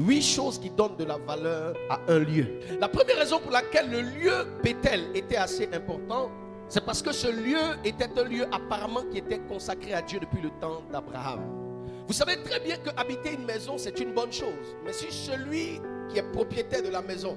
8 choses qui donnent de la valeur à un lieu. La première raison pour laquelle le lieu Bethel était assez important, c'est parce que ce lieu était un lieu apparemment qui était consacré à Dieu depuis le temps d'Abraham. Vous savez très bien qu'habiter une maison, c'est une bonne chose. Mais si celui qui est propriétaire de la maison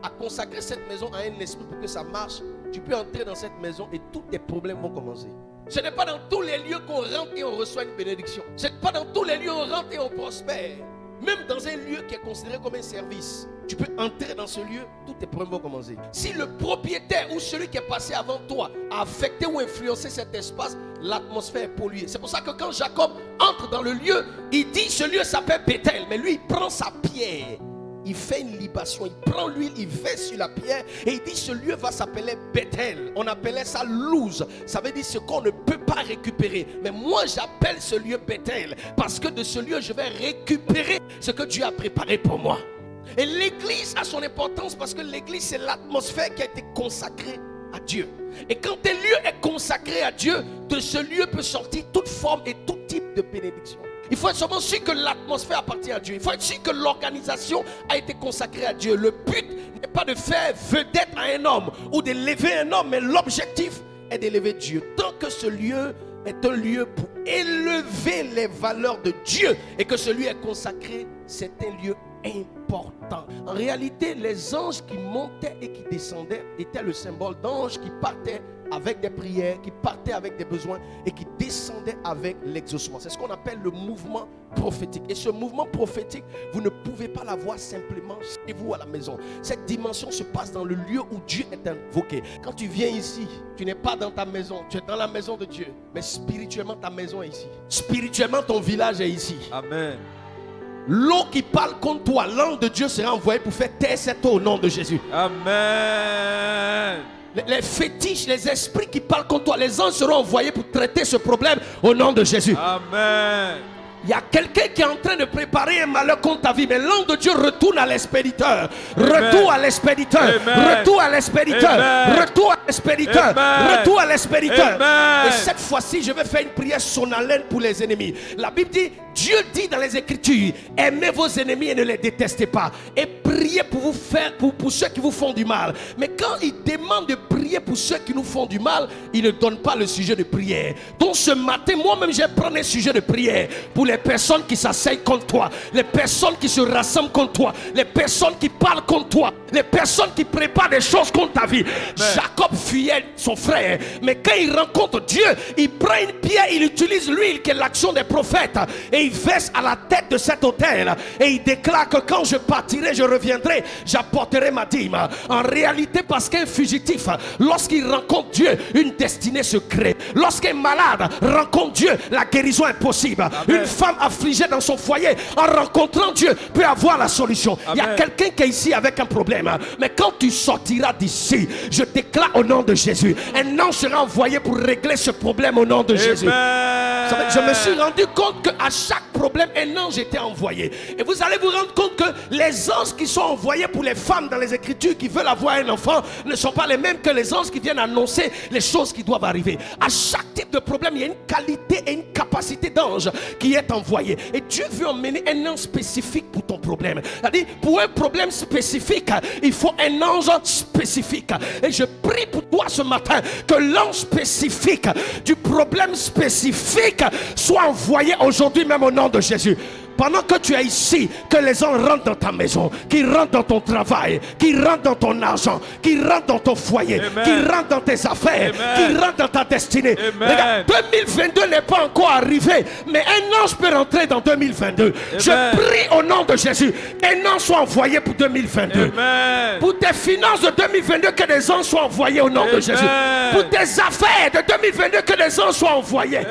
a consacré cette maison à un esprit pour que ça marche, tu peux entrer dans cette maison et tous tes problèmes vont commencer. Ce n'est pas dans tous les lieux qu'on rentre et on reçoit une bénédiction. Ce n'est pas dans tous les lieux où on rentre et on prospère. Même dans un lieu qui est considéré comme un service, tu peux entrer dans ce lieu, tous tes problèmes vont commencer. Si le propriétaire ou celui qui est passé avant toi a affecté ou influencé cet espace, l'atmosphère est polluée. C'est pour ça que quand Jacob entre dans le lieu, il dit ce lieu s'appelle Bethel. Mais lui, il prend sa pierre. Il fait une libation, il prend l'huile, il verse sur la pierre et il dit ce lieu va s'appeler Bethel. On appelait ça Luz. Ça veut dire ce qu'on ne peut pas récupérer. Mais moi j'appelle ce lieu Bethel parce que de ce lieu je vais récupérer ce que Dieu a préparé pour moi. Et l'église a son importance parce que l'église c'est l'atmosphère qui a été consacrée à Dieu. Et quand un lieu est consacré à Dieu, de ce lieu peut sortir toute forme et tout type de bénédiction. Il faut être seulement sûr que l'atmosphère appartient à Dieu. Il faut être sûr que l'organisation a été consacrée à Dieu. Le but n'est pas de faire vedette à un homme ou de lever un homme, mais l'objectif est d'élever Dieu. Tant que ce lieu est un lieu pour élever les valeurs de Dieu et que ce lieu est consacré, c'est un lieu important. En réalité, les anges qui montaient et qui descendaient étaient le symbole d'anges qui partaient avec des prières, qui partaient avec des besoins et qui descendaient avec l'exaucement. C'est ce qu'on appelle le mouvement prophétique. Et ce mouvement prophétique, vous ne pouvez pas l'avoir simplement chez vous à la maison. Cette dimension se passe dans le lieu où Dieu est invoqué. Quand tu viens ici, tu n'es pas dans ta maison, tu es dans la maison de Dieu. Mais spirituellement, ta maison est ici. Spirituellement, ton village est ici. Amen. L'eau qui parle contre toi, l'ange de Dieu sera envoyé pour faire taire cette eau au nom de Jésus. Amen. Les fétiches, les esprits qui parlent contre toi, les anges seront envoyés pour traiter ce problème au nom de Jésus. Amen. Il y a quelqu'un qui est en train de préparer un malheur contre ta vie, mais l'ange de Dieu retourne à l'expéditeur. Retour à l'expéditeur. Retour à l'expéditeur. Retour à l'expéditeur. Retour à l'expéditeur. Et cette fois-ci, je vais faire une prière solennelle pour les ennemis. La Bible dit, Dieu dit dans les Écritures, aimez vos ennemis et ne les détestez pas. Et priez pour vous faire, pour ceux qui vous font du mal. Mais quand il demande de prier pour ceux qui nous font du mal, il ne donne pas le sujet de prière. Donc ce matin, moi-même, je prends un sujet de prière pour les personnes qui s'asseyent contre toi, les personnes qui se rassemblent contre toi, les personnes qui parlent contre toi, les personnes qui préparent des choses contre ta vie. Jacob fuyait son frère, mais quand il rencontre Dieu, il prend une pierre, il utilise l'huile qui est l'action des prophètes et il verse à la tête de cet autel et il déclare que quand je partirai, je reviendrai, j'apporterai ma dîme. En réalité, parce qu'un fugitif, lorsqu'il rencontre Dieu, une destinée se crée. Lorsqu'un malade rencontre Dieu, la guérison est possible. Amen. Une femme affligée dans son foyer, en rencontrant Dieu, peut avoir la solution. Amen. Il y a quelqu'un qui est ici avec un problème, mais quand tu sortiras d'ici, je déclare au nom de Jésus, un ange sera envoyé pour régler ce problème au nom de Jésus. Je me suis rendu compte qu'à chaque problème, un ange était envoyé. Et vous allez vous rendre compte que les anges qui sont envoyés pour les femmes dans les Écritures qui veulent avoir un enfant ne sont pas les mêmes que les anges qui viennent annoncer les choses qui doivent arriver. À chaque type de problème, il y a une qualité et une capacité d'ange qui est envoyé. Et Dieu veut emmener un ange spécifique pour ton problème. C'est-à-dire, pour un problème spécifique, il faut un ange spécifique. Et je prie pour toi ce matin que l'ange spécifique du problème spécifique soit envoyé aujourd'hui même au nom de Jésus. Pendant que tu es ici, que les gens rentrent dans ta maison, qu'ils rentrent dans ton travail, qu'ils rentrent dans ton argent, qu'ils rentrent dans ton foyer, qu'ils rentrent dans tes affaires, qu'ils rentrent dans ta destinée. Regarde, 2022 n'est pas encore arrivé, mais un ange peut rentrer dans 2022. Je prie au nom de Jésus, qu'un ange soit envoyé pour 2022. Pour tes finances de 2022, que des anges soient envoyés au nom de Jésus. Pour tes affaires de 2022, que des anges soient envoyés.